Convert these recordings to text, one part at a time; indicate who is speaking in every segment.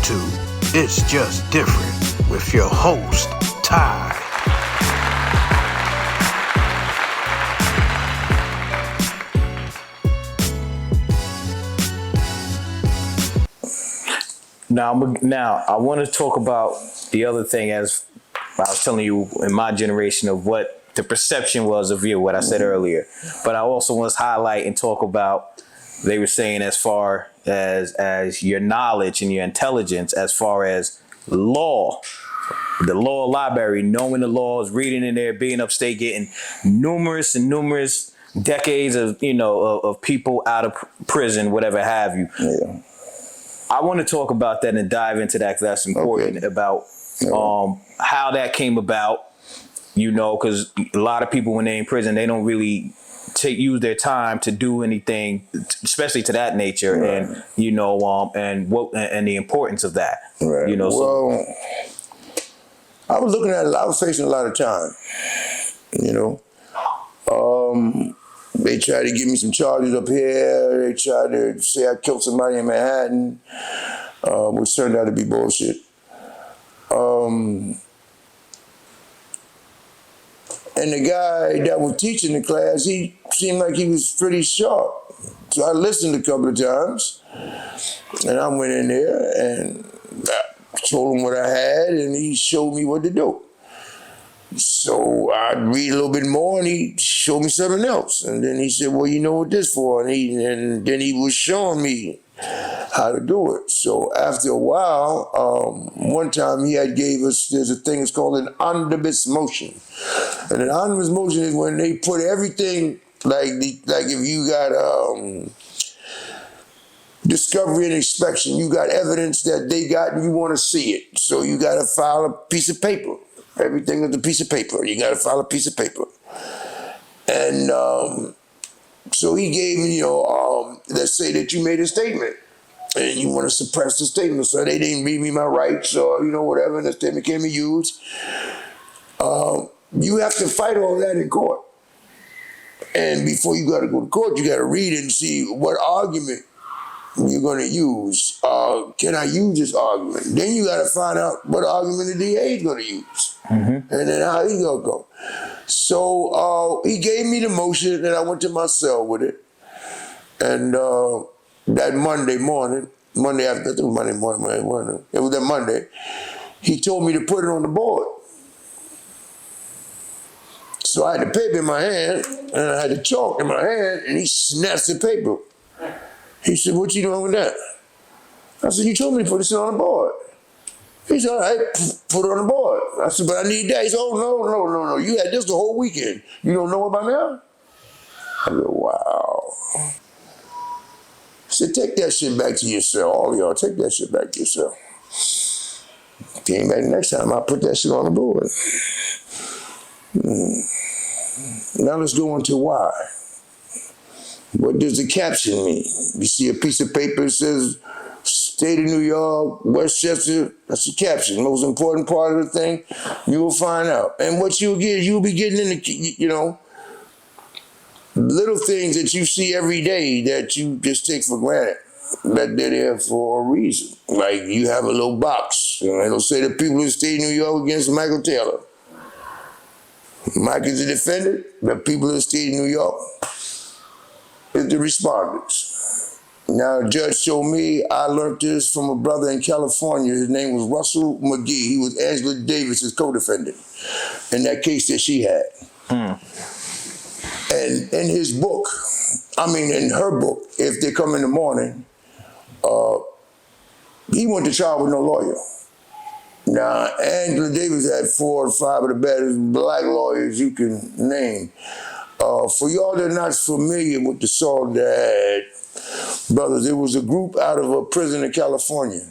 Speaker 1: to It's Just Different with your host, Ty.
Speaker 2: Now, I want to talk about the other thing, as I was telling you in my generation, of what the perception was of you, what I said earlier. But I also want to highlight and talk about, they were saying as far as your knowledge and your intelligence, as far as law, the law library, knowing the laws, reading in there, being upstate, getting numerous decades of, of people out of prison, whatever have you.
Speaker 3: Yeah.
Speaker 2: I want to talk about that and dive into that, because that's important, about how that came about, because a lot of people, when they're in prison, they don't really use their time to do anything, especially to that nature, right. And and the importance of that.
Speaker 3: Right. Well, I was looking at it. I was facing a lot of time. They tried to give me some charges up here. They tried to say I killed somebody in Manhattan, which turned out to be bullshit. And the guy that was teaching the class, he seemed like he was pretty sharp. So I listened a couple of times, and I went in there and I told him what I had, and he showed me what to do. So I'd read a little bit more, and he showed me something else. And then he said, well, you know what this for? And then he was showing me how to do it. So after a while, one time he had gave us, there's a thing, it's called an omnibus motion. And an omnibus motion is when they put everything, like if you got discovery and inspection, you got evidence that they got and you want to see it. So you got to file a piece of paper. Everything is a piece of paper. You got to file a piece of paper. And so he gave me, let's say that you made a statement and you want to suppress the statement. So they didn't read me my rights or, whatever, and the statement can be used. You have to fight all that in court. And before you got to go to court, you got to read it and see what argument you're going to use. Can I use this argument? Then you got to find out what argument the DA is going to use. Mm-hmm. And then how he's going to go. So he gave me the motion, and I went to my cell with it. And that Monday morning, it was that Monday, he told me to put it on the board. So I had the paper in my hand, and I had the chalk in my hand, and he snatched the paper. He said, what you doing with that? I said, you told me to put this on the board. He said, all right, put it on the board. I said, but I need that. He said, oh, no. You had this the whole weekend. You don't know about now? I said, wow. He said, take that shit back to your cell. All of y'all, take that shit back to your cell. Came back next time, I put that shit on the board. Now let's go on to why. What does the caption mean? You see a piece of paper that says, State of New York, Westchester, that's the caption. Most important part of the thing, you will find out. And what you'll get, you'll be getting into, little things that you see every day that you just take for granted, that they're there for a reason. Like you have a little box, it'll say the people of the state of New York against Michael Taylor. Mike is the defendant, the people of the state of New York is the respondents. Now, the judge told me, I learned this from a brother in California. His name was Ruchell Magee. He was Angela Davis's co-defendant in that case that she had. And in his book, in her book, If They Come in the Morning, he went to trial with no lawyer. Now, Angela Davis had 4 or 5 of the baddest black lawyers you can name. For y'all that are not familiar with the Soledad brothers, it was a group out of a prison in California.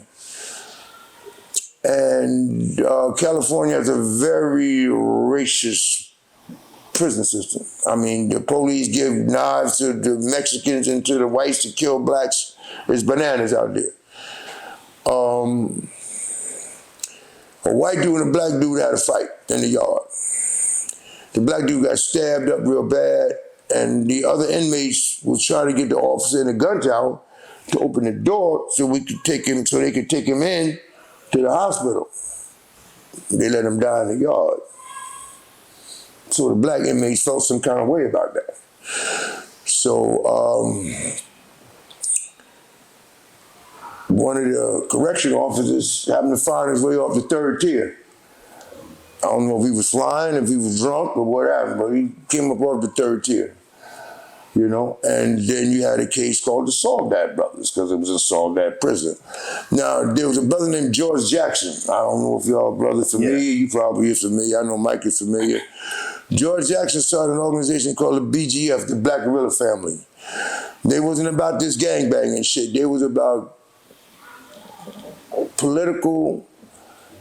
Speaker 3: And California has a very racist prison system. The police give knives to the Mexicans and to the whites to kill blacks. There's bananas out there. A white dude and a black dude had a fight in the yard. The black dude got stabbed up real bad, and the other inmates was trying to get the officer in the gun tower to open the door so we could take him, so they could take him in to the hospital. They let him die in the yard. So the black inmates felt some kind of way about that. So one of the correction officers happened to find his way off the third tier. I don't know if he was flying, if he was drunk or whatever, but he came up off the third tier, you know? And then you had a case called the Soledad Brothers, because it was a Soledad prison. Now, there was a brother named George Jackson. I don't know if y'all brothers familiar. Yeah. You probably is familiar. I know Mike is familiar. George Jackson started an organization called the BGF, the Black Guerrilla Family. They wasn't about this gangbanging shit. They was about political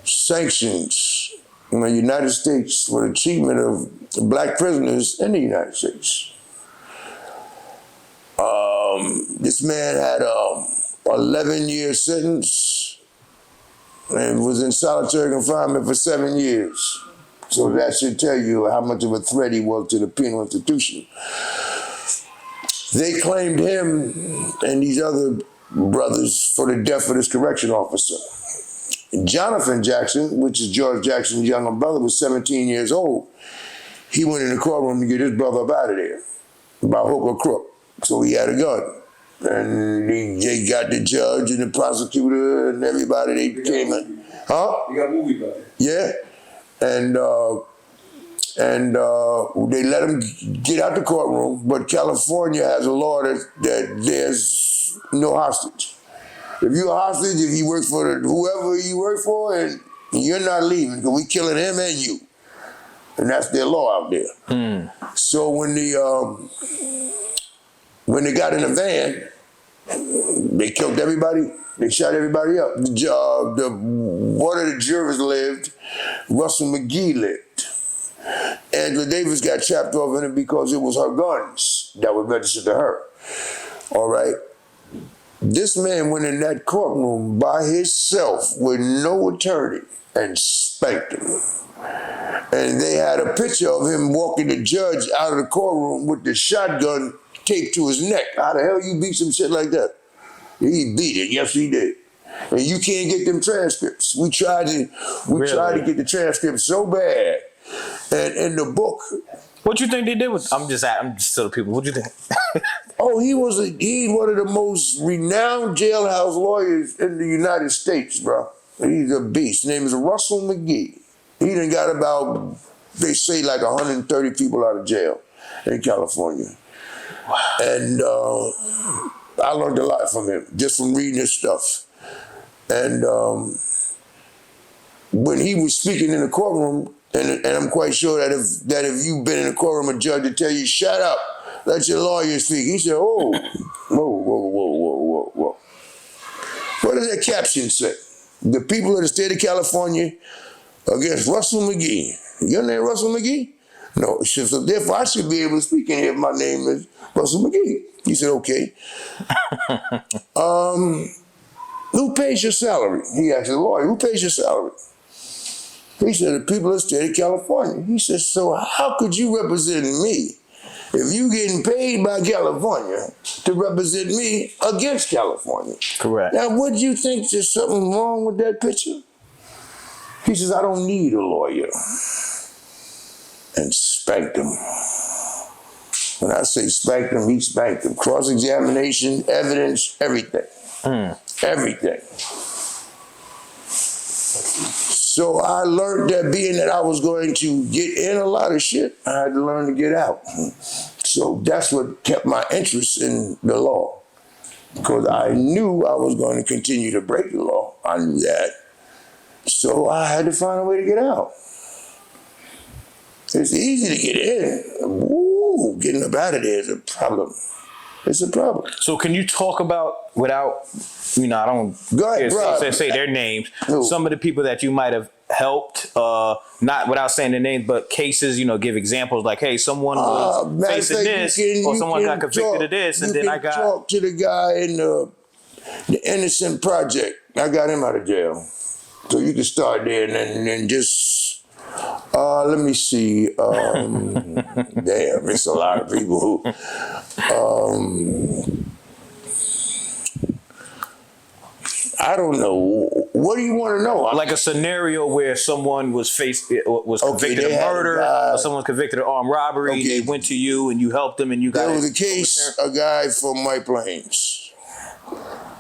Speaker 3: sanctions in the United States for the treatment of black prisoners in the United States. This man had a 11-year sentence and was in solitary confinement for 7 years. So that should tell you how much of a threat he was to the penal institution. They claimed him and these other brothers for the death of this correction officer. Jonathan Jackson, which is George Jackson's younger brother, was 17 years old. He went in the courtroom to get his brother up out of there by hook or crook. So he had a gun. And they got the judge and the prosecutor and everybody. They came in. Huh? You got a movie about it. Yeah. And they let him get out the courtroom, but California has a law that there's no hostage. If you're a hostage, if you work for whoever you work for, and you're not leaving, because we killing him and you. And that's their law out there. So when they got in the van, they killed everybody. They shot everybody up. One of the jurors lived. Ruchell Magee lived. Angela Davis got chapped off in it because it was her guns that were registered to her. All right? This man went in that courtroom by himself with no attorney and spanked him. And they had a picture of him walking the judge out of the courtroom with the shotgun taped to his neck. How the hell you beat some shit like that? He beat it. Yes, he did. And you can't get them transcripts. We tried to get the transcripts so bad. And in the book,
Speaker 2: what you think they did with? I'm just telling people. What you think?
Speaker 3: Oh, he's one of the most renowned jailhouse lawyers in the United States, bro. He's a beast. His name is Ruchell Magee. He done got about, they say, like 130 people out of jail in California. Wow. And I learned a lot from him, just from reading his stuff. And when he was speaking in the courtroom, and I'm quite sure that if you've been in a courtroom, a judge would tell you, shut up, let your lawyer speak. He said, whoa. What does that caption say? The people of the state of California against Ruchell Magee. Your name Ruchell Magee? No. So therefore, I should be able to speak in here if my name is Ruchell Magee. He said, okay. Who pays your salary? He asked the lawyer, who pays your salary? He said, the people of the state of California. He said, so how could you represent me if you getting paid by California to represent me against California?
Speaker 2: Correct.
Speaker 3: Now, would you think there's something wrong with that picture? He says, I don't need a lawyer. And spanked him. When I say spanked him, he spanked him. Cross-examination, evidence, everything. Everything. So I learned that being that I was going to get in a lot of shit, I had to learn to get out. So that's what kept my interest in the law. Because I knew I was going to continue to break the law. I knew that. So I had to find a way to get out. It's easy to get in. Woo, getting up out of there is a problem. It's a problem.
Speaker 2: So can you talk about, without, I don't say their names, some of the people that you might have helped, not without saying their names, but cases, give examples like, hey, someone was facing this, or someone got convicted of this, and then I got...
Speaker 3: talk to the guy in the Innocent Project. I got him out of jail. So you can start there and then just, let me see. Damn, it's a lot of people who, I don't know. What do you want to know?
Speaker 2: Like a scenario where someone was convicted of
Speaker 3: they had
Speaker 2: murder,
Speaker 3: a guy-
Speaker 2: or someone convicted of armed robbery, and
Speaker 3: Okay.
Speaker 2: they went to you and you helped them and you got
Speaker 3: There was
Speaker 2: it
Speaker 3: a case,
Speaker 2: overturned?
Speaker 3: a guy from White Plains.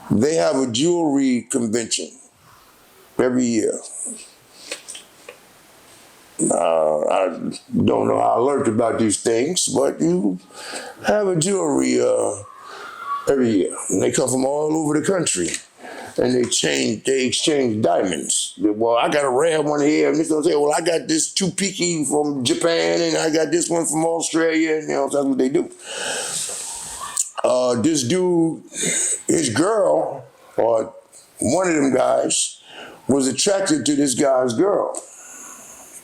Speaker 3: They have a jewelry convention every year. I don't know how I learned about these things, but you have a jewelry every year. And they come from all over the country. And they exchange diamonds. Well, I got a rare one here, and this one say, well, I got this Tupiki from Japan, and I got this one from Australia, and that's what they do. This dude, his girl, or one of them guys, was attracted to this guy's girl.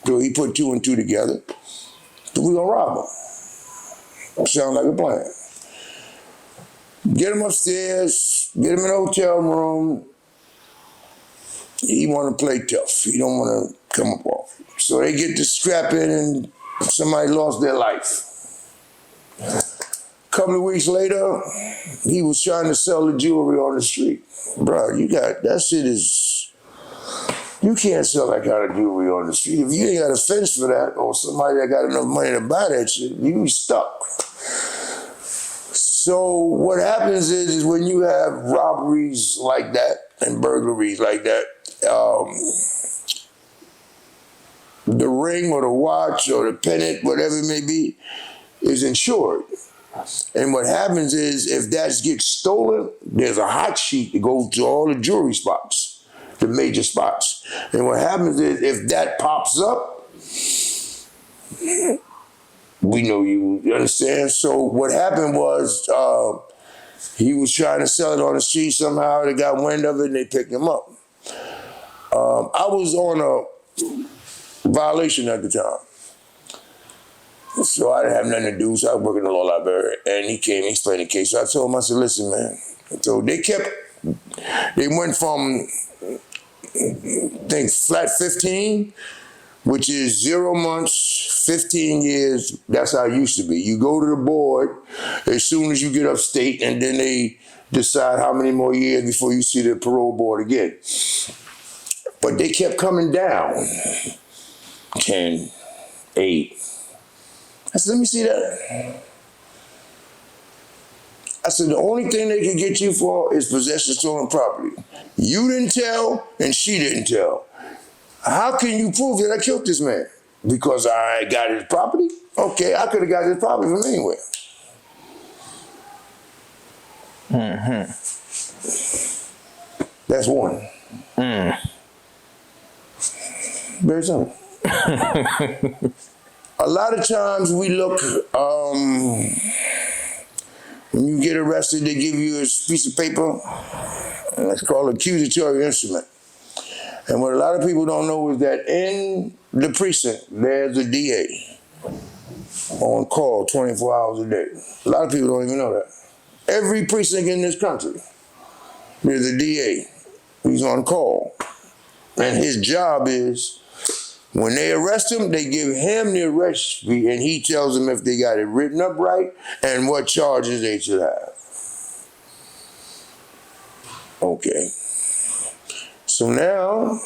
Speaker 3: So he put 2 and 2 together. So we gonna rob him. Sound like a plan. Get him upstairs, get him in a hotel room. He want to play tough. He don't want to come up off. So they get to scrapping and somebody lost their life. A couple of weeks later, he was trying to sell the jewelry on the street. Bro, that shit is, you can't sell that kind of jewelry on the street. If you ain't got a fence for that, or somebody that got enough money to buy that shit, you stuck. So what happens is when you have robberies like that and burglaries like that, the ring or the watch or the pendant, whatever it may be, is insured. And what happens is if that gets stolen, there's a hot sheet that goes to all the jewelry spots, the major spots. And what happens is if that pops up, we know you understand. So what happened was he was trying to sell it on the street. Somehow they got wind of it and they picked him up. I was on a violation at the time. So I didn't have nothing to do, so I was working in the law library. And he came, he explained the case. So I told him, I said, listen, man. So they went from, I think, flat 15, which is 0 months, 15 years. That's how it used to be. You go to the board as soon as you get upstate, and then they decide how many more years before you see the parole board again. But they kept coming down. 10, 8. I said, let me see that. I said, the only thing they can get you for is possession of stolen property. You didn't tell, and she didn't tell. How can you prove that I killed this man? Because I got his property? Okay, I could have got his property from anywhere. Mm-hmm. That's one. Very simple. A lot of times we look, when you get arrested, they give you a piece of paper, and it's called accusatory instrument. And what a lot of people don't know is that in the precinct, there's a DA on call 24 hours a day. A lot of people don't even know that. Every precinct in this country, there's a DA. He's on call. And his job is, when they arrest him, they give him the arrest fee, and he tells them if they got it written up right and what charges they should have. Okay. So now,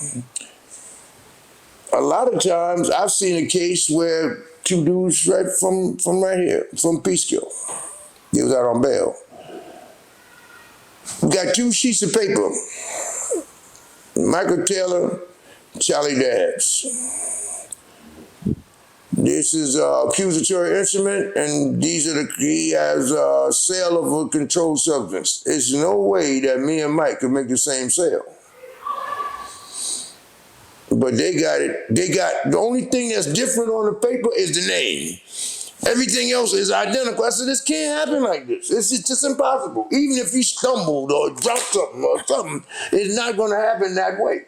Speaker 3: a lot of times I've seen a case where 2 dudes right from right here, from Peekskill. They was out on bail. We got 2 sheets of paper. Michael Taylor, Charlie Dabbs. This is an accusatory instrument, and he has a sale of a controlled substance. There's no way that me and Mike could make the same sale. But they got it. The only thing that's different on the paper is the name. Everything else is identical. I said, this can't happen like this. It's just impossible. Even if he stumbled or dropped something or something, it's not going to happen that way.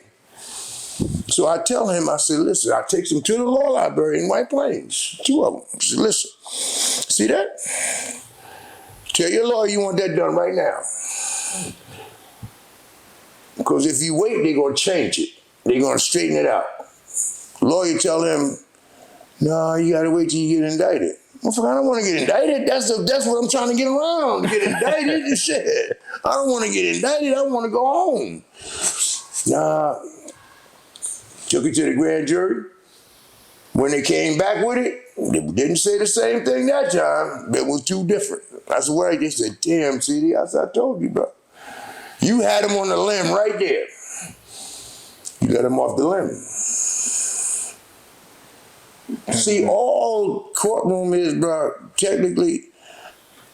Speaker 3: So I tell him, I said, listen, I take him to the law library in White Plains, 2 of them. I said, listen, see that? Tell your lawyer you want that done right now. Because if you wait, they're going to change it. They're going to straighten it out. Lawyer tell him, no, you got to wait till you get indicted. Motherfucker, I don't want to get indicted. That's what I'm trying to get around. Get indicted and shit. I don't want to get indicted. I want to go home. Nah. Took it to the grand jury. When they came back with it, they didn't say the same thing that time. It was too different. That's why I just said, damn, CD, I told you, bro. You had him on the limb right there. You let him off the limb. See, all courtroom is, bro, technically,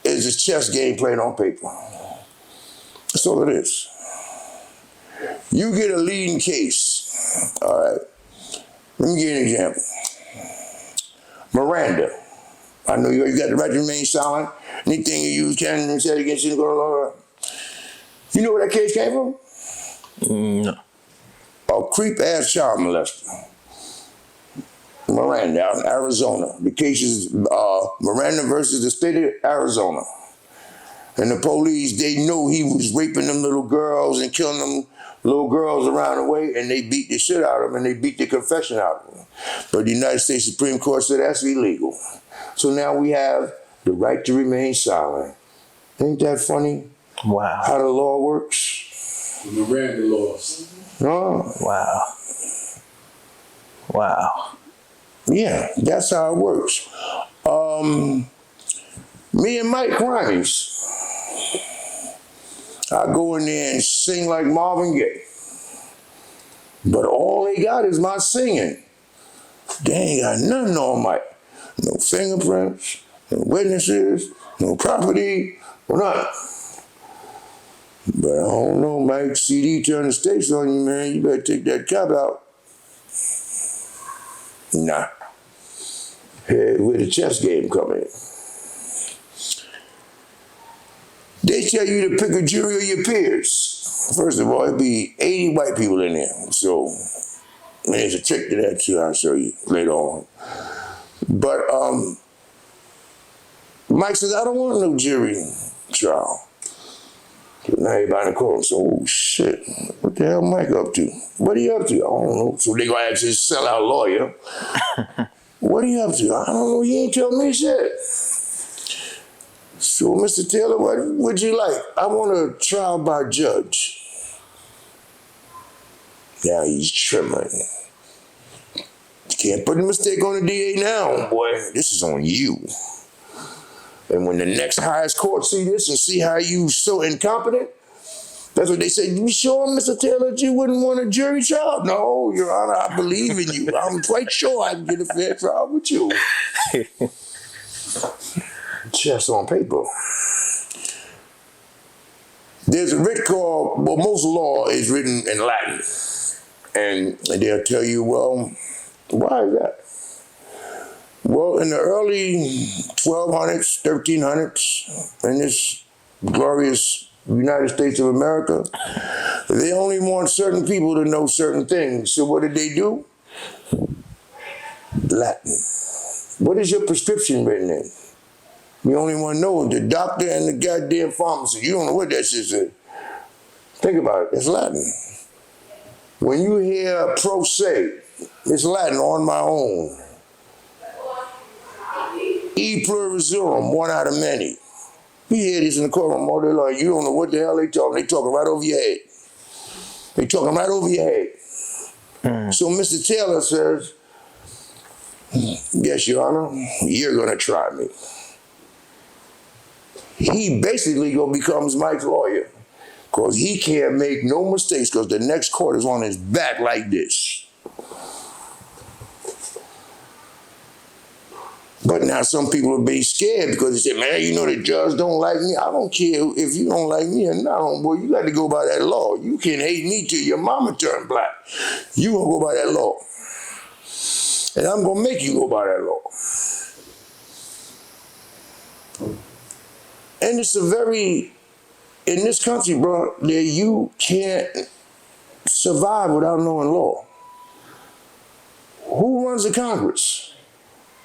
Speaker 3: is a chess game played on paper. That's all it is. You get a leading case, all right? Let me give you an example. Miranda. I know you got the right to remain silent. Anything you use can and said against you, go to law. You know where that case came from?
Speaker 2: No.
Speaker 3: A creep-ass child molester. Miranda out in Arizona. The case is Miranda versus the state of Arizona. And the police, they know he was raping them little girls and killing them little girls around the way, and they beat the shit out of him, and they beat the confession out of him. But the United States Supreme Court said that's illegal. So now we have the right to remain silent. Ain't that funny?
Speaker 2: Wow.
Speaker 3: How the law works?
Speaker 4: The Miranda laws.
Speaker 3: Oh.
Speaker 2: Wow. Wow.
Speaker 3: Yeah, that's how it works. Me and Mike Grimes, I go in there and sing like Marvin Gaye. But all they got is my singing. They ain't got nothing on Mike. No fingerprints, no witnesses, no property, or nothing. But I don't know, Mike. CD turn the stakes on you, man. You better take that cop out. Nah. Here's where the chess game come in. They tell you to pick a jury of your peers. First of all, it'd be 80 white people in there. So there's a trick to that too. I'll show you later on. But Mike says, I don't want no jury trial. So now everybody in the court says, oh shit, what the hell Mike up to? What are you up to? I don't know. So they gonna ask his sellout lawyer, what are you up to? I don't know, you ain't tell me shit. So, Mr. Taylor, what would you like? I want a trial by judge. Now he's trembling. Can't put a mistake on the DA now, boy. This is on you. And when the next highest court see this and see how you so incompetent, that's what they say. You sure, Mr. Taylor, that you wouldn't want a jury trial? No, Your Honor, I believe in you. I'm quite sure I can get a fair trial with you. Chess on paper. There's a writ called, well, most law is written in Latin. And they'll tell you, well, why is that? Well, in the early 1200s, 1300s, in this glorious United States of America, they only want certain people to know certain things. So what did they do? Latin. What is your prescription written in? You only want to know the doctor and the goddamn pharmacist. You don't know what that shit says. Think about it. It's Latin. When you hear pro se, it's Latin, on my own. E pluribus unum, one out of many. You hear this in the courtroom all day long. You don't know what the hell they talking. They talking right over your head. They talking right over your head. So Mr. Taylor says, yes, Your Honor, you're going to try me. He basically becomes Mike's lawyer because he can't make no mistakes because the next court is on his back like this. But now some people are being scared because they say, man, you know the judge don't like me. I don't care if you don't like me or not, homeboy. You got to go by that law. You can hate me till your mama turn black. You going to go by that law. And I'm going to make you go by that law. And it's a very, in this country, bro, that you can't survive without knowing law. Who runs the Congress?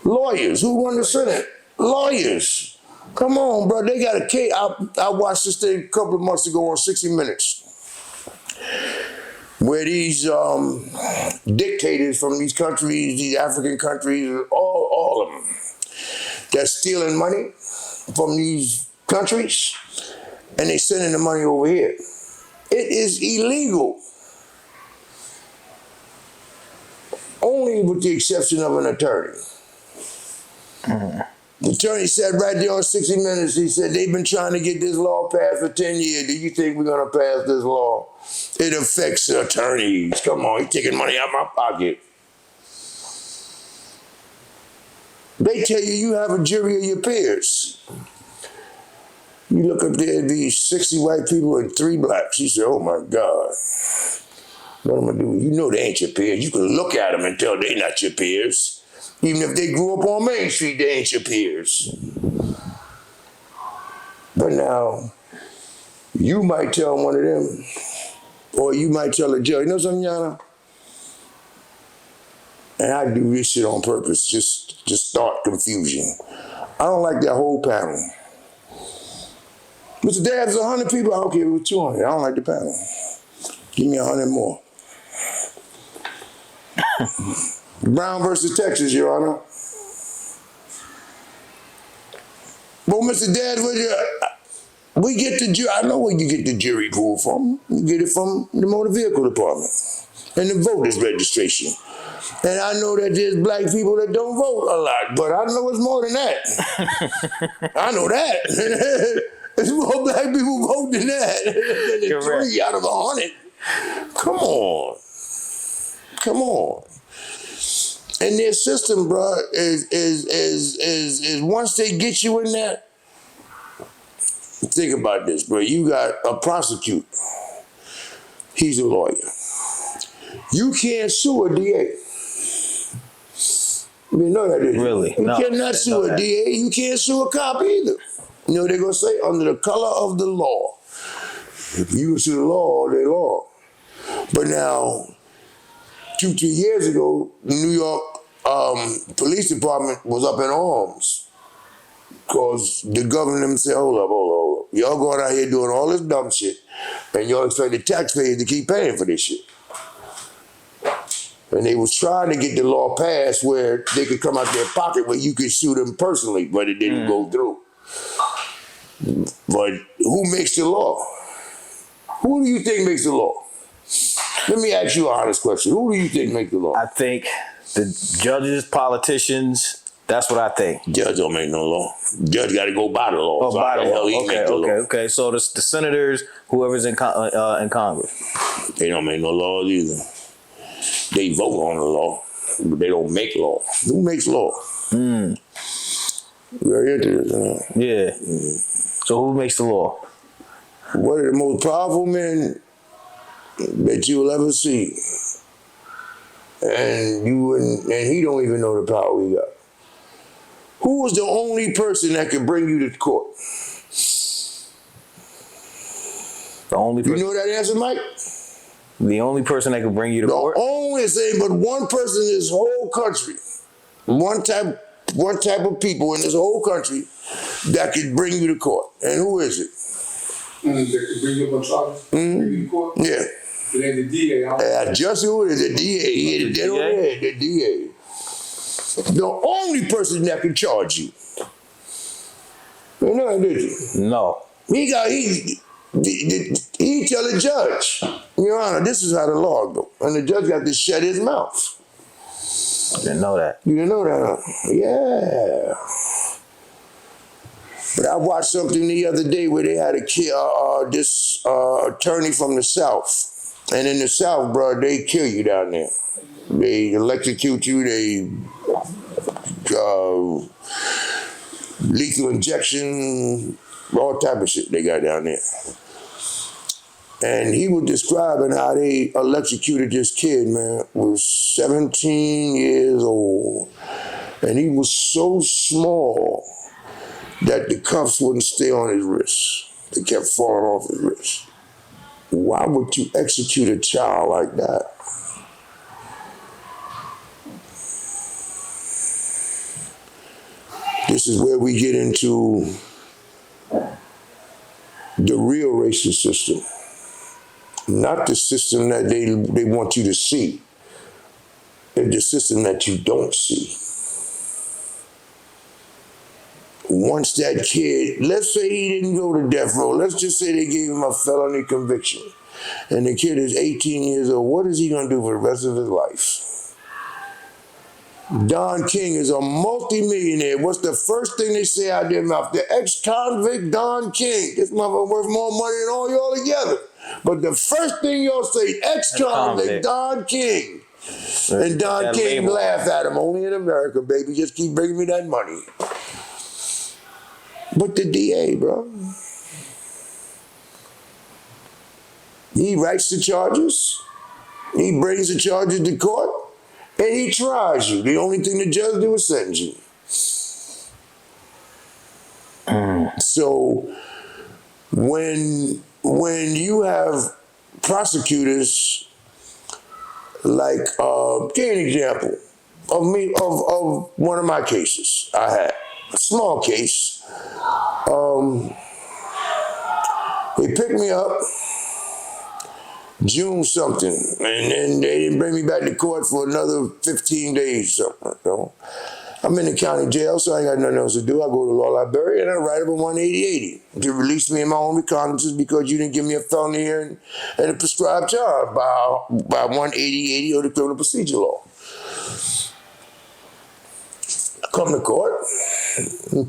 Speaker 3: Lawyers. Who run the Senate? Lawyers. Come on, bro. They got a case. I watched this thing a couple of months ago on 60 Minutes, where these dictators from these countries, these African countries, all of them, that's stealing money from these countries, and they sending the money over here. It is illegal. Only with the exception of an attorney. The attorney said right there on 60 Minutes, he said, they've been trying to get this law passed for 10 years. Do you think we're going to pass this law? It affects attorneys. Come on, you're taking money out of my pocket. They tell you you have a jury of your peers. You look up there, it'd be 60 white people and 3 blacks. You say, oh my God. What am I doing? You know they ain't your peers. You can look at them and tell they not your peers. Even if they grew up on Main Street, they ain't your peers. But now, you might tell one of them, or you might tell a judge, you know something, Yana? And I do this shit on purpose, just start confusion. I don't like that whole panel. Mr. Dabbs, 100 people, I don't care if it was 200. I don't like the panel. Give me 100 more. Brown versus Texas, Your Honor. Well, Mr. Dabbs, we get the jury. I know where you get the jury pool from. You get it from the motor vehicle department and the voters registration. And I know that there's black people that don't vote a lot, but I know it's more than that. I know that. There's more black people vote than that. Than 3 out of 100. Come on. Come on. And their system, bro, is once they get you in that, think about this, bro. You got a prosecutor. He's a lawyer. You can't sue a DA. You know that, didn't you?
Speaker 2: Really?
Speaker 3: You
Speaker 2: No,
Speaker 3: cannot sue a DA. You can't sue a cop either. You know what they're going to say? Under the color of the law. If you sue the law, all day long. But now, 2-3 years ago, the New York police department was up in arms because the government said, hold up. Y'all going out here doing all this dumb shit, and y'all expect the taxpayers to keep paying for this shit. And they was trying to get the law passed where they could come out their pocket where you could sue them personally, but it didn't go through. But who makes the law? Who do you think makes the law? Let me ask you an honest question. Who do you think makes the law?
Speaker 2: I think the judges, politicians, that's what I think.
Speaker 3: Judge don't make no law. Judge got to go by the law.
Speaker 2: Oh,
Speaker 3: so
Speaker 2: by the law.
Speaker 3: Law.
Speaker 2: Okay. So the senators, whoever's in Congress.
Speaker 3: They don't make no laws either. They vote on the law, but they don't make law. Who makes law? Very interesting. Huh?
Speaker 2: Yeah. So who makes the law?
Speaker 3: One of the most powerful men that you will ever see. And he don't even know the power we got. Who was the only person that could bring you to court?
Speaker 2: The only person.
Speaker 3: You know that answer, Mike?
Speaker 2: The only person that could bring you to court?
Speaker 3: The only thing, but one person in this whole country, one type of people in this whole country that could bring you to court. And who is it?
Speaker 4: That could bring you up on charges? Bring you to court?
Speaker 3: Yeah.
Speaker 4: It ain't the DA.
Speaker 3: Just who it is, the DA. The DA. The only person that can charge you. You know, did you?
Speaker 2: No.
Speaker 3: He tell the judge, Your Honor, this is how the law go. And the judge got to shut his mouth.
Speaker 2: I didn't know that.
Speaker 3: You didn't know that, huh? Yeah. But I watched something the other day where they had this attorney from the South. And in the South, bro, they kill you down there. They electrocute you, they lethal injection, all type of shit they got down there. And he was describing how they electrocuted this kid, man, was 17 years old. And he was so small that the cuffs wouldn't stay on his wrist. They kept falling off his wrist. Why would you execute a child like that? This is where we get into the real racist system. Not the system that they want you to see. It's the system that you don't see. once that kid, let's say he didn't go to death row, let's just say they gave him a felony conviction, and the kid is 18 years old, what is he going to do for the rest of his life? Don King is a multi-millionaire. What's the first thing they say out their mouth? The ex-convict Don King. This motherfucker worth more money than all y'all together. But the first thing y'all say, ex-convict Don King. And Don King laugh at him. Only in America, baby. Just keep bringing me that money. But the DA, bro. He writes the charges. He brings the charges to court. And he tries you. The only thing the judge do is sentence you. So when you have prosecutors like, give an example of me of one of my cases I had, a small case. They picked me up June something, and then they didn't bring me back to court for another 15 days or something. You know? I'm in the county jail, so I ain't got nothing else to do. I go to the law library and I write up a 18080 to release me in my own recognizances because you didn't give me a felony here and a prescribed charge by 18080 or the criminal procedure law. I come to court,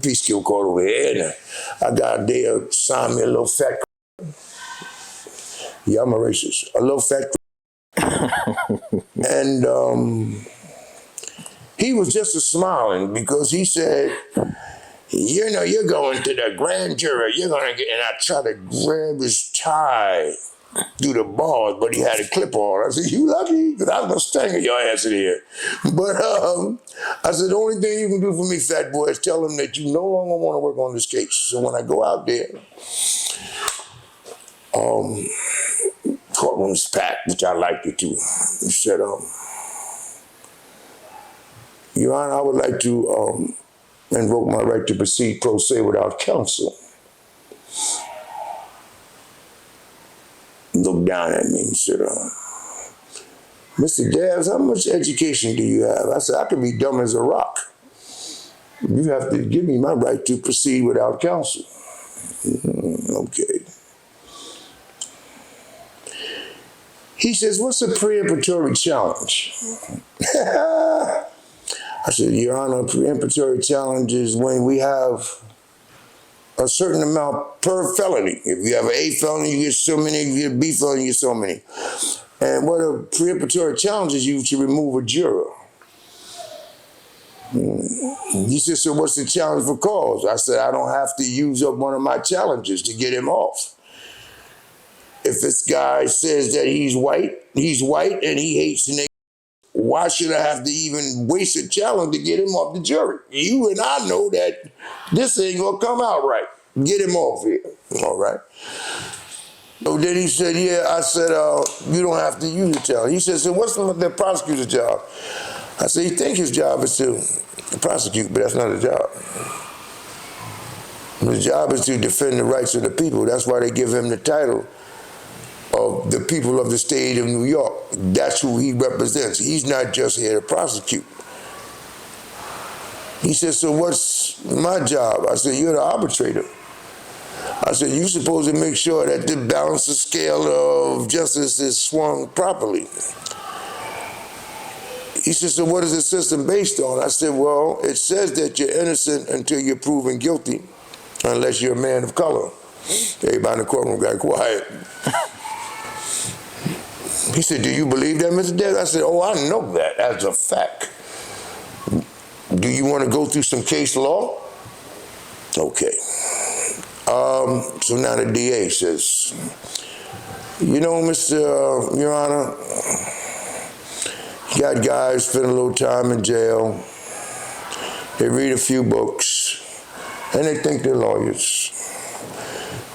Speaker 3: peace skill court over here, and I got a day to sign me a little fat. Yeah, I'm a racist. A little fat. And he was just smiling because he said, you know, you're going to the grand jury. You're going to get, and I tried to grab his tie through the bars, but he had a clip on. I said, you lucky? Because I was going to strangle your ass in here. But I said, the only thing you can do for me, fat boy, is tell him that you no longer want to work on this case. So when I go out there, courtroom's packed, which I liked it too. He said, Your Honor, I would like to invoke my right to proceed pro se without counsel. Looked down at me and said, Mr. Dabbs, how much education do you have? I said, I can be dumb as a rock. You have to give me my right to proceed without counsel. Okay. He says, what's a preemptory challenge? I said, Your Honor, a preemptory challenge is when we have a certain amount per felony. If you have an A felony, you get so many. If you get a B felony, you get so many. And what a preemptory challenge is, you to remove a juror. He said, so what's the challenge for cause? I said, I don't have to use up one of my challenges to get him off. If this guy says that he's white and he hates niggas, why should I have to even waste a challenge to get him off the jury? You and I know that this ain't gonna come out right. Get him off here, all right? So then he said, yeah, I said, you don't have to use a challenge. He said, so what's the prosecutor's job? I said, he thinks his job is to prosecute, but that's not his job. His job is to defend the rights of the people. That's why they give him the title of the people of the state of New York. That's who he represents. He's not just here to prosecute. He said, so what's my job? I said, you're the arbitrator. I said, you're supposed to make sure that the balance scale of justice is swung properly. He said, so what is the system based on? I said, well, it says that you're innocent until you're proven guilty, unless you're a man of color. Everybody in the courtroom got quiet. He said, do you believe that, Mr. Davis? I said, oh, I know that as a fact. Do you want to go through some case law? Okay. So now the DA says, you know, Your Honor, you got guys spend a little time in jail. They read a few books, and they think they're lawyers.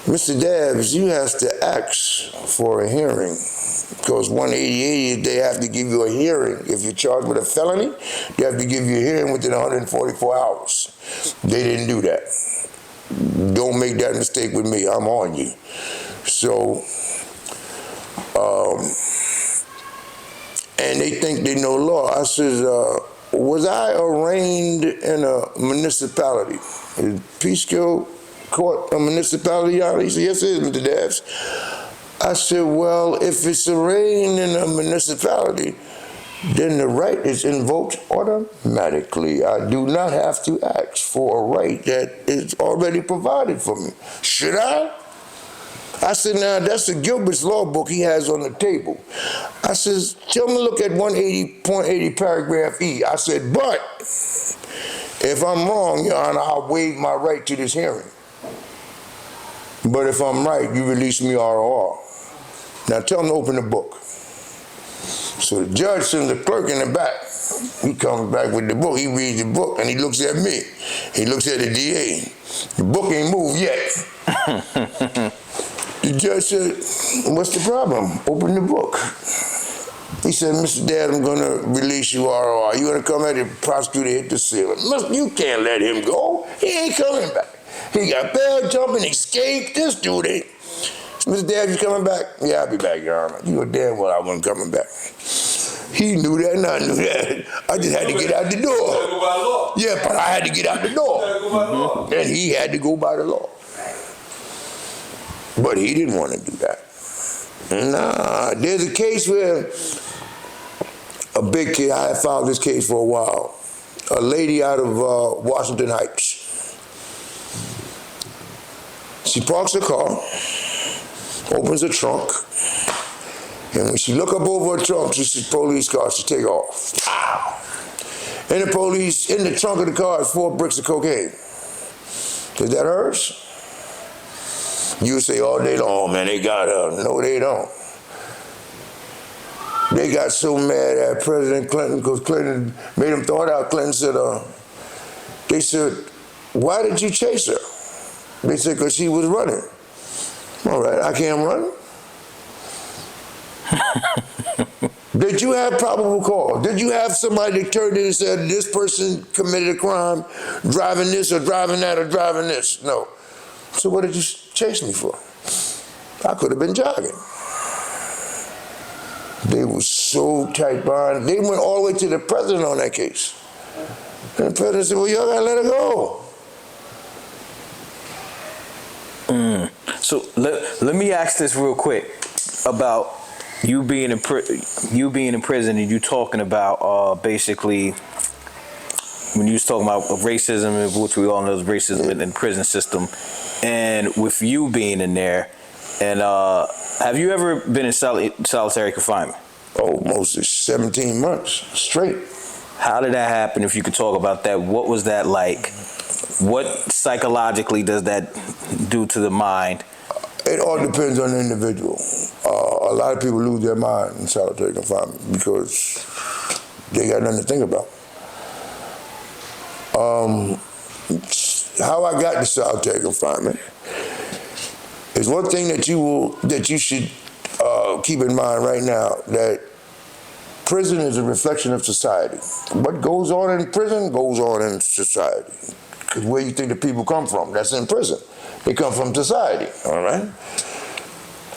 Speaker 3: Mr. Dabbs, you have to ask for a hearing. Because 18080, they have to give you a hearing. If you're charged with a felony, they have to give you a hearing within 144 hours. They didn't do that. Don't make that mistake with me. I'm on you. So, and they think they know law. I says, was I arraigned in a municipality? Is Peekskill Court a municipality? He said, yes, it is, Mr. Dabbs. I said, well, if it's arraigned in a municipality, then the right is invoked automatically. I do not have to ask for a right that is already provided for me. Should I? I said, now, that's the Gilbert's law book he has on the table. I says, tell me to look at 180.80 paragraph E. I said, but if I'm wrong, Your Honor, I'll waive my right to this hearing. But if I'm right, you release me ROR. Now tell him to open the book. So the judge sends the clerk in the back. He comes back with the book. He reads the book and he looks at me. He looks at the DA. The book ain't moved yet. The judge said, what's the problem? Open the book. He said, Mr. Dad, I'm going to release you ROR. You're going to come out and the prosecutor hit the ceiling. You can't let him go. He ain't coming back. He got bail, jumping, escaped. This dude ain't. Mr. Dad, you coming back? Yeah, I'll be back, Your Honor. You know damn well I wasn't coming back. He knew that and I knew that. I just had to get out the door.
Speaker 4: You gotta go by the law.
Speaker 3: Yeah, but I had to get out the door.
Speaker 4: You gotta go by the law.
Speaker 3: And he had to go by the law. But he didn't want to do that. Nah, there's a case where a big kid, I had filed this case for a while. A lady out of Washington Heights. She parks her car, opens her trunk, and when she look up over her trunk, she sees police car, she take off. Pow! And the police, in the trunk of the car is 4 bricks of cocaine. Is that hers? You say all day long, man, they got her. No, they don't. They got so mad at President Clinton because Clinton made them throw it out. Clinton said, they said, why did you chase her? They said, because she was running. All right, I can't run. Did you have probable cause? Did you have somebody that turned in and said, this person committed a crime, driving this or driving that or driving this? No. So what did you chase me for? I could have been jogging. They were so tight behind. They went all the way to the president on that case. And the president said, well, y'all gotta let her go.
Speaker 2: So let me ask this real quick about you being in prison and you talking about basically when you was talking about racism, which we all know is racism in the prison system, and with you being in there, and have you ever been in solitary confinement?
Speaker 3: Oh, most 17 months straight.
Speaker 2: How did that happen? If you could talk about that, what was that like? What psychologically does that do to the mind?
Speaker 3: It all depends on the individual. A lot of people lose their mind in solitary confinement because they got nothing to think about. How I got to solitary confinement is one thing that you should keep in mind right now, that prison is a reflection of society. What goes on in prison goes on in society. Because where you think the people come from, that's in prison. They come from society, all right?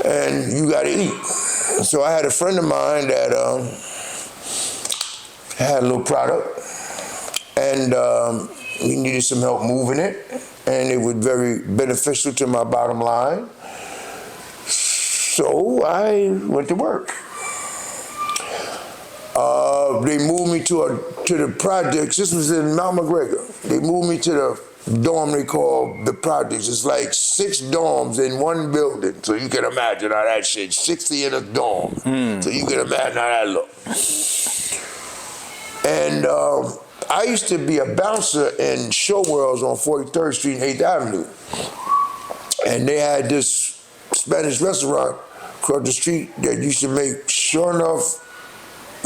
Speaker 3: And you gotta eat. So I had a friend of mine that had a little product, and he needed some help moving it, and it was very beneficial to my bottom line. So I went to work. They moved me to the projects. This was in Mount McGregor. They moved me to the dorm they call the projects. It's like 6 dorms in one building. So you can imagine how that shit, 60 in a dorm. So you can imagine how that looked. And I used to be a bouncer in Show Worlds on 43rd Street and 8th Avenue. And they had this Spanish restaurant across the street that used to make, sure enough,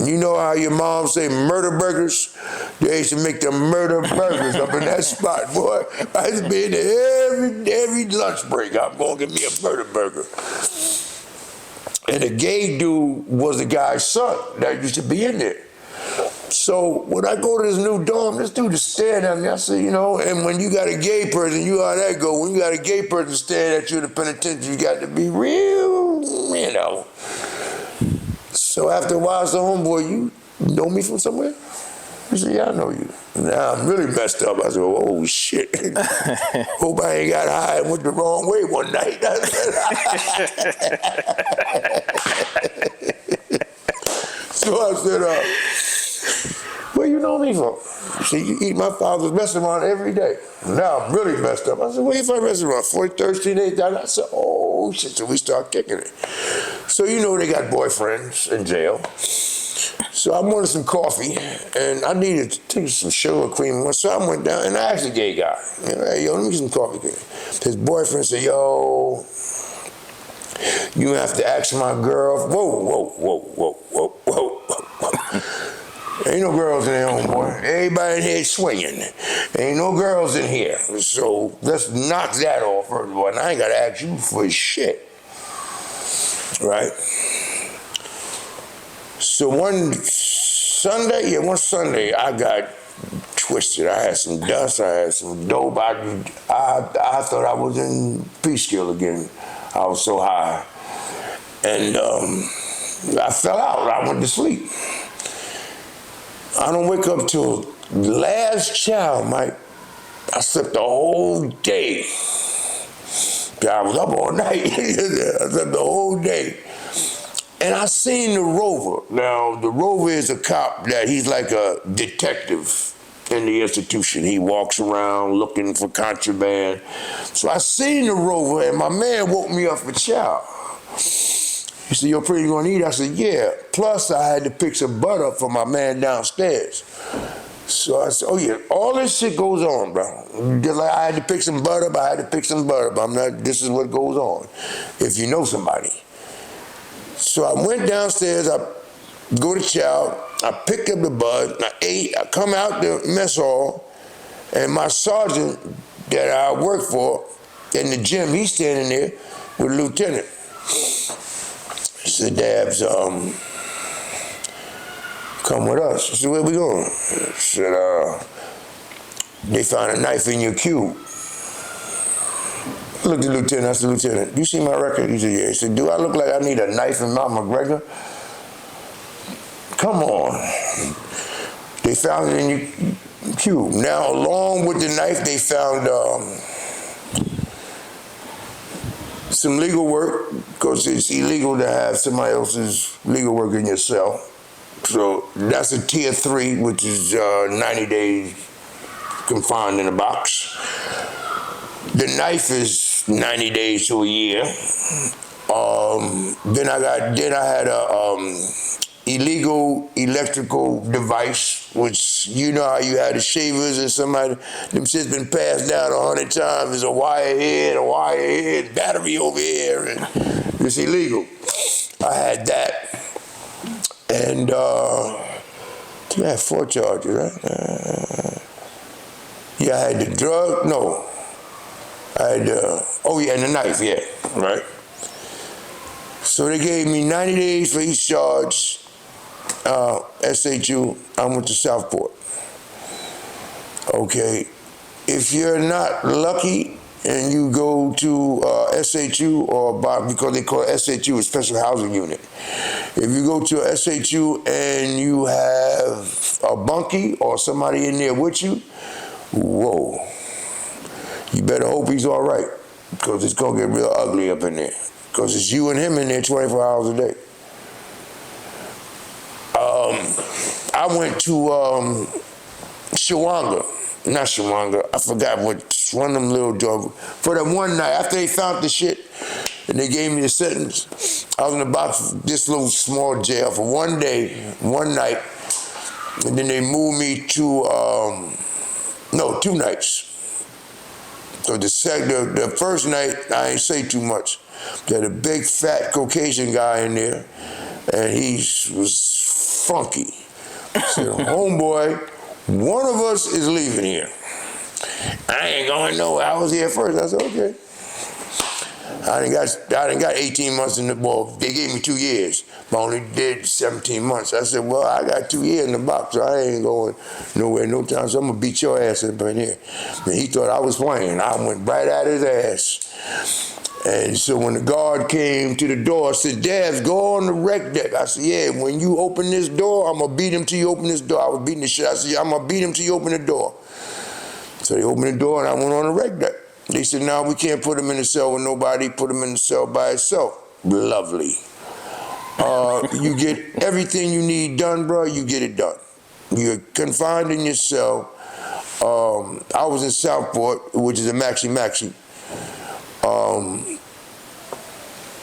Speaker 3: you know how your mom say murder burgers? They used to make the murder burgers up in that spot, boy. I used to be in there every lunch break. I'm going to get me a murder burger. And the gay dude was the guy's son that used to be in there. So when I go to this new dorm, this dude is staring at me. I say, you know, and when you got a gay person, you know how that go. When you got a gay person staring at you in the penitentiary, you got to be real, you know. So after a while, I said, homeboy, you know me from somewhere? He said, yeah, I know you. Now I'm really messed up. I said, oh, shit. Hope I ain't got high and went the wrong way one night. So I said, where you know me from? She said, you eat my father's restaurant every day. Now I'm really messed up. I said, where you from restaurant? 43rd Street, 8th. I said, oh, shit. So we start kicking it. So you know they got boyfriends in jail. So I wanted some coffee, and I needed to take some sugar cream. So I went down, and I asked the gay guy, hey, yo, let me get some coffee cream. His boyfriend said, yo, you have to ask my girl. Whoa. Ain't no girls in here, homeboy. Everybody in here swinging. Ain't no girls in here. So let's knock that off, first of all. And I ain't got to ask you for shit. Right? So one Sunday, I got twisted. I had some dust. I had some dope. I thought I was in Peekskill again. I was so high. And I fell out. I went to sleep. I don't wake up till last child, Mike. I slept the whole day. I was up all night. I slept the whole day. And I seen the Rover. Now, the Rover is a cop that he's like a detective in the institution. He walks around looking for contraband. So I seen the Rover, and my man woke me up for chow. He said, yo, pretty, you gonna eat? I said, yeah. Plus, I had to pick some butter for my man downstairs. So I said, oh yeah, all this shit goes on, bro. Just like I had to pick some butter, but this is what goes on if you know somebody. So I went downstairs, I go to chow, I picked up the bud, I ate, I come out the mess hall, and my sergeant that I work for in the gym, he's standing there with a lieutenant. He said, Dabs, come with us. I said, where we going? He said, they found a knife in your cube. I looked at the lieutenant, I said, Lieutenant, you see my record? He said, yeah. He said, do I look like I need a knife in Mount McGregor? Come on. They found it in your cube. Now, along with the knife, they found some legal work, because it's illegal to have somebody else's legal work in your cell. So that's a tier 3, which is 90 days confined in a box. The knife is 90 days to a year. Then I had a illegal electrical device, which you know how you had the shavers and somebody, them shit's been passed down 100 times. There's a wire here, battery over here, and it's illegal. I had that. And I had 4 charges, right? Yeah, I had the drug, no. I had, and the knife, yeah, right? So they gave me 90 days for each charge, SHU, I went to Southport. Okay, if you're not lucky and you go to SHU because they call it SHU, a special housing unit. If you go to a SHU and you have a bunkie or somebody in there with you, whoa. You better hope he's all right, because it's gonna get real ugly up in there. Because it's you and him in there 24 hours a day. I went to I forgot what, one of them little jobs. For that one night, after they found the shit, and they gave me the sentence, I was in the box of this little small jail for one day, one night, and then they moved me to, 2 nights. So the first night, I ain't say too much. They had a big, fat Caucasian guy in there, and he was funky. I said, homeboy, one of us is leaving here. I ain't going nowhere. I was here first. I said, okay. I done got 18 months in the, they gave me 2 years, but I only did 17 months. I said, well, I got 2 years in the box, so I ain't going nowhere no time, so I'm gonna beat your ass up in here. And he thought I was playing. I went right at his ass. And so when the guard came to the door, I said, Dad, go on the rec deck. I said, yeah, when you open this door, I'm going to beat him till you open this door. I was beating the shit. I said, yeah, I'm going to beat him till you open the door. So they opened the door and I went on the rec deck. They said, no, we can't put him in the cell with nobody. Put him in the cell by himself. Lovely. You get everything you need done, bro, you get it done. You're confined in your cell. I was in Southport, which is a maxi.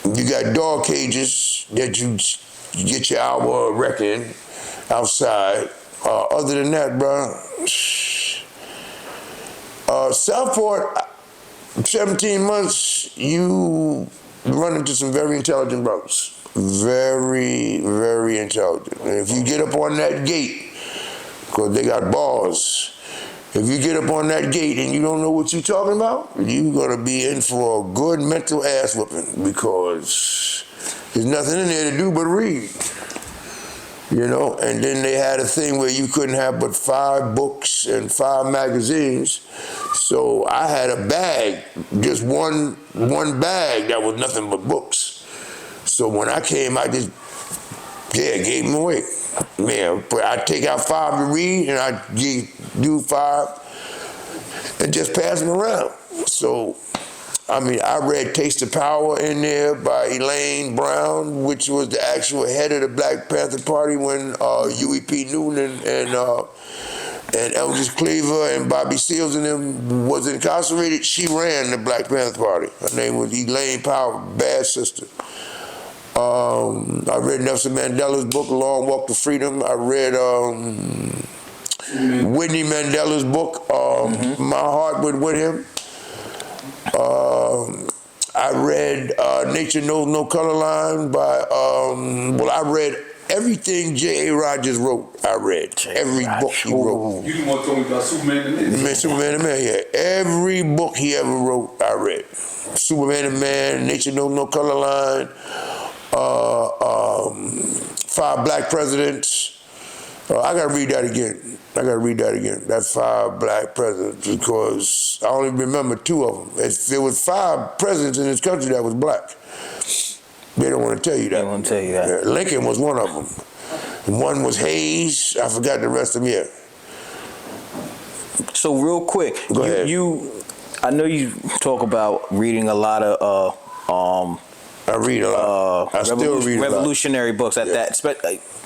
Speaker 3: You got dog cages that you get your hour reckoning outside. Other than that, bro, Southport, 17 months, you run into some very intelligent brothers. Very, very intelligent. And if you get up on that gate, because they got bars, if you get up on that gate and you don't know what you're talking about, you're going to be in for a good mental ass whooping, because there's nothing in there to do but read. You know, and then they had a thing where you couldn't have but 5 books and 5 magazines. So I had a bag, just one bag that was nothing but books. So when I came, I just, gave them away. Man, I take out 5 to read, and I do 5 and just pass them around. So, I mean, I read Taste of Power in there by Elaine Brown, which was the actual head of the Black Panther Party when Huey P. Newton and Eldridge Cleaver and Bobby Seals and them was incarcerated. She ran the Black Panther Party. Her name was Elaine Power, bad sister. I read Nelson Mandela's book, A Long Walk to Freedom. I read Whitney Mandela's book, My Heart with Him. I read Nature Knows No Color Line by, I read everything J.A. Rogers wrote. I read every book he wrote.
Speaker 4: You didn't want to tell me about Superman and Man.
Speaker 3: Superman and Man, yeah. Every book he ever wrote, I read. Superman and Man, Nature Knows No Color Line, 5 Black Presidents. I gotta read that again. That's 5 Black Presidents, because I only remember 2 of them. There was 5 presidents in this country that was black. They don't want to tell you that.
Speaker 2: They won't tell you that.
Speaker 3: Yeah, Lincoln was one of them. One was Hayes. I forgot the rest of them yet.
Speaker 2: So real quick,
Speaker 3: Go ahead.
Speaker 2: I know you talk about reading a lot of
Speaker 3: I read a lot. I still read a lot.
Speaker 2: Revolutionary books at that.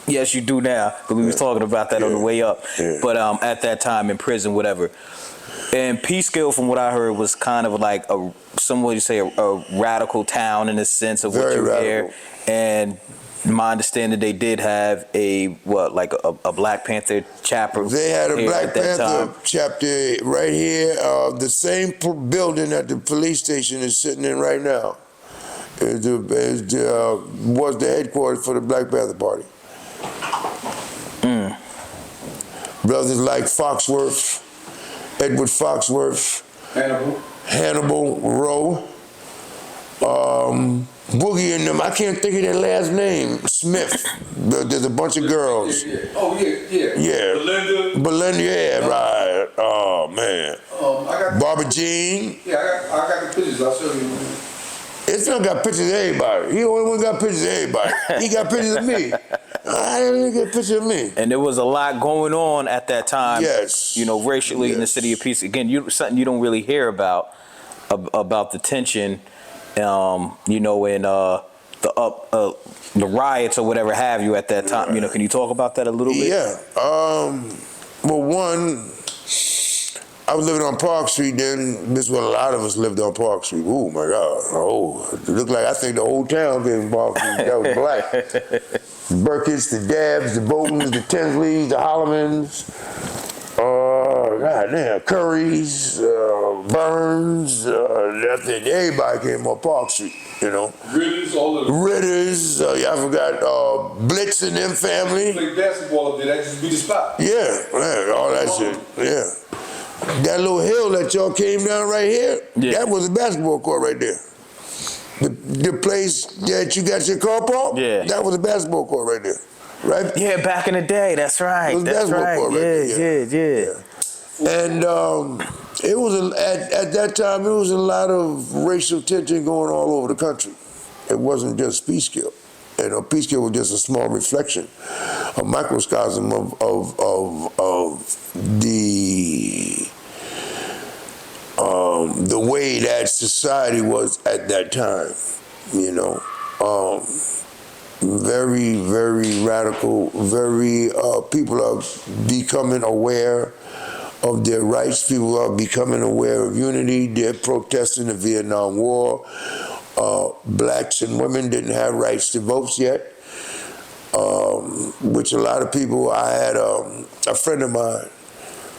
Speaker 2: Yes, you do now, but we was talking about that on the way up.
Speaker 3: Yeah.
Speaker 2: But at that time in prison, whatever. And Peekskill, from what I heard, was kind of like somebody say a radical town in the sense of
Speaker 3: Very
Speaker 2: what you hear.
Speaker 3: radical.
Speaker 2: And my understanding, they did have a Black Panther chapter.
Speaker 3: They had a Black Panther
Speaker 2: time.
Speaker 3: chapter right here. The same building that the police station is sitting in right now was the headquarters for the Black Panther Party. Brothers like Foxworth, Edward Foxworth, Hannibal Rowe, Boogey and them. I can't think of their last name. Smith. There's a bunch of girls.
Speaker 4: Yeah. Oh, yeah.
Speaker 3: Belinda, yeah, right. Oh, man. Barbara Jean.
Speaker 4: Yeah, I got the pictures. I'll show you.
Speaker 3: It's not got pictures of everybody. He the only one got pictures of everybody. He got pictures of me. I didn't get a picture of me.
Speaker 2: And there was a lot going on at that time.
Speaker 3: Yes.
Speaker 2: You know, racially in the city of Peace. Again, something you don't really hear about the tension. You know, in the riots or whatever have you at that time. You know, can you talk about that a little bit?
Speaker 3: Yeah. Well, one, I was living on Park Street then. This is what a lot of us lived on Park Street. Oh, my God. Oh, it looked like I think the whole town came from Park Street. That was black. The Burkitts, the Dabbs, the Boltons, the Tinsleys, the Hollimans, goddamn, Currys, Burns, everybody came on Park Street, you know.
Speaker 4: Ritters, all of them.
Speaker 3: Ritters, I forgot Blitz and them family.
Speaker 4: Play basketball up there, that just be the spot.
Speaker 3: Yeah, man, all that shit, yeah. That little hill that y'all came down right here, that was a basketball court right there. The place that you got your car parked, that was a basketball court right there, right?
Speaker 2: Yeah, back in the day, that's right.
Speaker 3: It was a
Speaker 2: that's
Speaker 3: basketball
Speaker 2: right.
Speaker 3: court right there.
Speaker 2: Yeah.
Speaker 3: And It was at that time. It was a lot of racial tension going all over the country. It wasn't just Peekskill. You know, Peekskill was just a small reflection, a microcosm of the way that society was at that time. You know, very, very radical. Very people are becoming aware of their rights. People are becoming aware of unity. They're protesting the Vietnam War. Blacks and women didn't have rights to vote yet, which a lot of people. I had a friend of mine,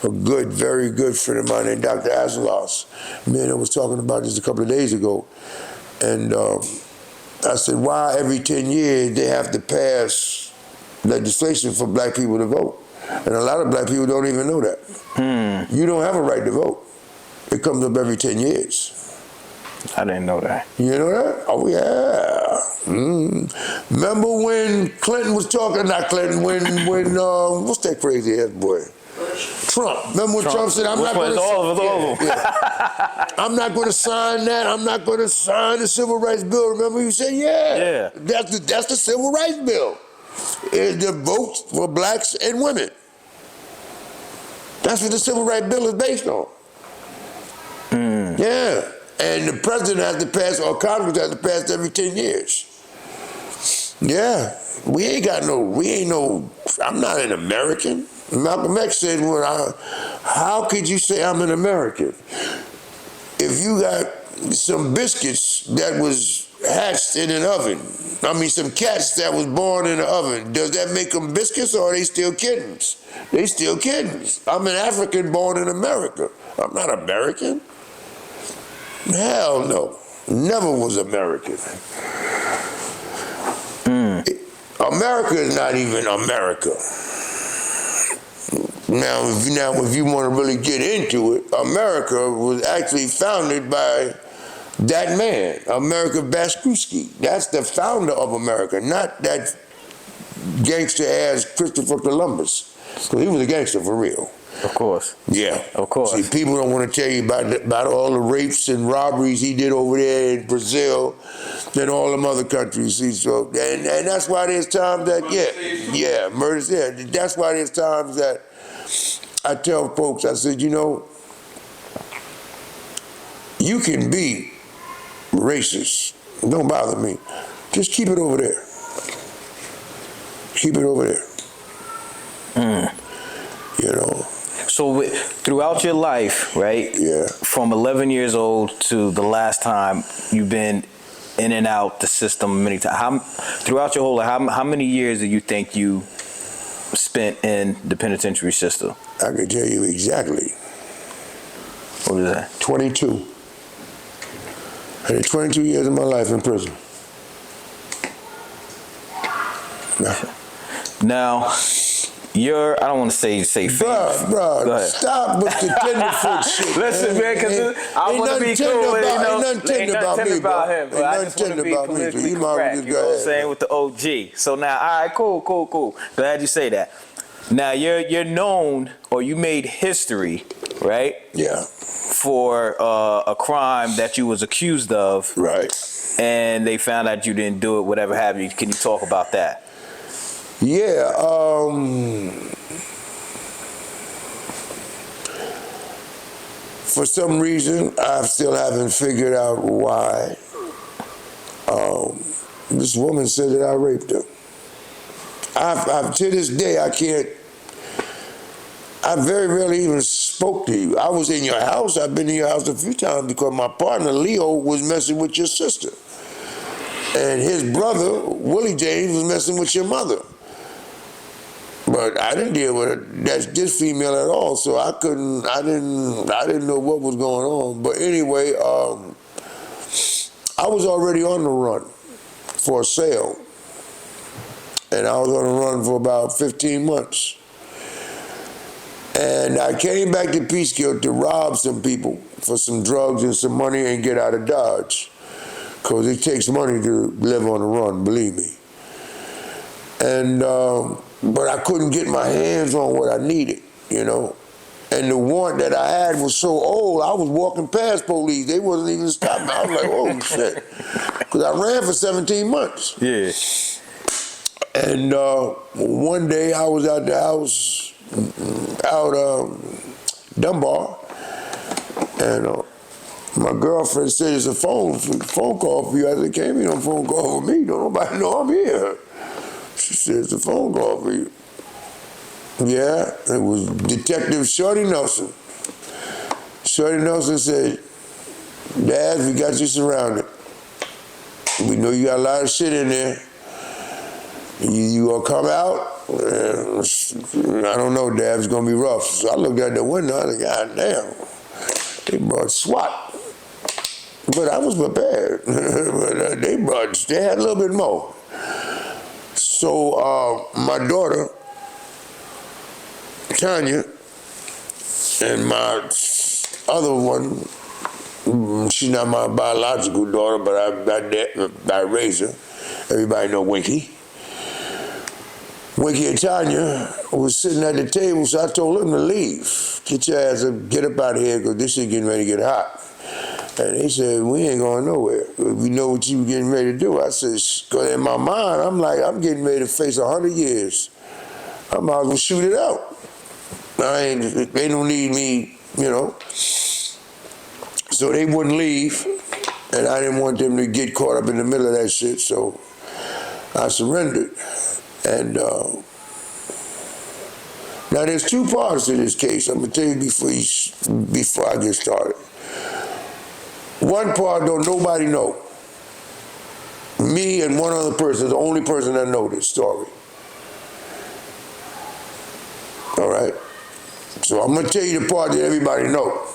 Speaker 3: a good, very good friend of mine named Dr. Azalos. Me and I was talking about this a couple of days ago, and I said, why every 10 years they have to pass legislation for black people to vote? And a lot of black people don't even know that. You don't have a right to vote. It comes up every 10 years.
Speaker 2: I didn't know that.
Speaker 3: You know that? Oh, yeah. Remember when Clinton was talking, not Clinton, when what's that crazy ass boy? Trump. Remember when Trump said, I'm not going to I'm not going to sign that. I'm not going to sign the Civil Rights Bill. Remember you said, yeah. That's the Civil Rights Bill. It's the votes for blacks and women. That's what the Civil Rights Bill is based on. Yeah. And the president has to pass, or Congress has to pass every 10 years. Yeah. I'm not an American. Malcolm X said, how could you say I'm an American? If you got some biscuits that was hatched in an oven, some cats that was born in an oven, does that make them biscuits or are they still kittens? They still kittens. I'm an African born in America. I'm not American. Hell no. Never was American. America is not even America. Now, if you want to really get into it, America was actually founded by that man, America Vespucci. That's the founder of America, not that gangster-ass Christopher Columbus. Because he was a gangster for real.
Speaker 2: Of course.
Speaker 3: Yeah.
Speaker 2: Of course.
Speaker 3: See, people don't want to tell you about all the rapes and robberies he did over there in Brazil and all them other countries. See, so, and that's why there's times that, murders, that's why there's times that I tell folks, I said, you know, you can be racist. Don't bother me. Just keep it over there. Keep it over there. You know.
Speaker 2: So throughout your life, right?
Speaker 3: Yeah.
Speaker 2: From 11 years old to the last time you've been in and out the system many times. Throughout your whole life, how many years do you think you spent in the penitentiary system?
Speaker 3: I can tell you exactly.
Speaker 2: What is that?
Speaker 3: 22. I did 22 years of my life in prison.
Speaker 2: Now, I don't want to say fake.
Speaker 3: Bro, stop with the tenderfoot shit.
Speaker 2: Listen, man, because I want to be cool.
Speaker 3: Ain't nothing tender about me, bro.
Speaker 2: Him, but I just want to be politically correct. You know what I'm saying, with the OG. So now, all right, cool. Glad you say that. Now, you're known, or you made history, right?
Speaker 3: Yeah.
Speaker 2: For a crime that you was accused of.
Speaker 3: Right.
Speaker 2: And they found out you didn't do it, whatever have you. Can you talk about that?
Speaker 3: Yeah, for some reason, I still haven't figured out why. This woman said that I raped her. I've to this day, I very rarely even spoke to you. I was in your house. I've been in your house a few times because my partner, Leo, was messing with your sister. And his brother, Willie James, was messing with your mother. But I didn't deal with this female at all, so I didn't know what was going on. But anyway, I was already on the run for a sale. And I was on the run for about 15 months. And I came back to Peekskill to rob some people for some drugs and some money and get out of Dodge. Because it takes money to live on the run, believe me. And but I couldn't get my hands on what I needed, you know. And the warrant that I had was so old, I was walking past police. They wasn't even stopping. I was like, oh, shit. Because I ran for 17 months.
Speaker 2: Yeah.
Speaker 3: And one day I was at the house, Dunbar, and my girlfriend said, it's a phone call for you. I said, can't be no phone call for me. Don't nobody know I'm here. She said, it's a phone call for you. Yeah, it was Detective Shorty Nelson. Shorty Nelson said, Dad, we got you surrounded. We know you got a lot of shit in there. You gonna come out? I don't know, Dad, it's gonna be rough. So I looked out the window, I said, God damn, they brought SWAT. But I was prepared. But they had a little bit more. So my daughter, Tanya, and my other one, she's not my biological daughter, but I raised her. Everybody know Winky. Winky and Tanya was sitting at the table, so I told them to leave. Get your ass up, get up out of here, because this shit getting ready to get hot. And they said, we ain't going nowhere. We know what you getting ready to do. I said, because in my mind, I'm like, I'm getting ready to face 100 years. I might as well shoot it out. They don't need me, you know. So they wouldn't leave, and I didn't want them to get caught up in the middle of that shit, so I surrendered. And now there's two parts to this case. I'm gonna tell you before I get started. One part don't nobody know. Me and one other person is the only person that know this story. All right? So I'm gonna tell you the part that everybody know.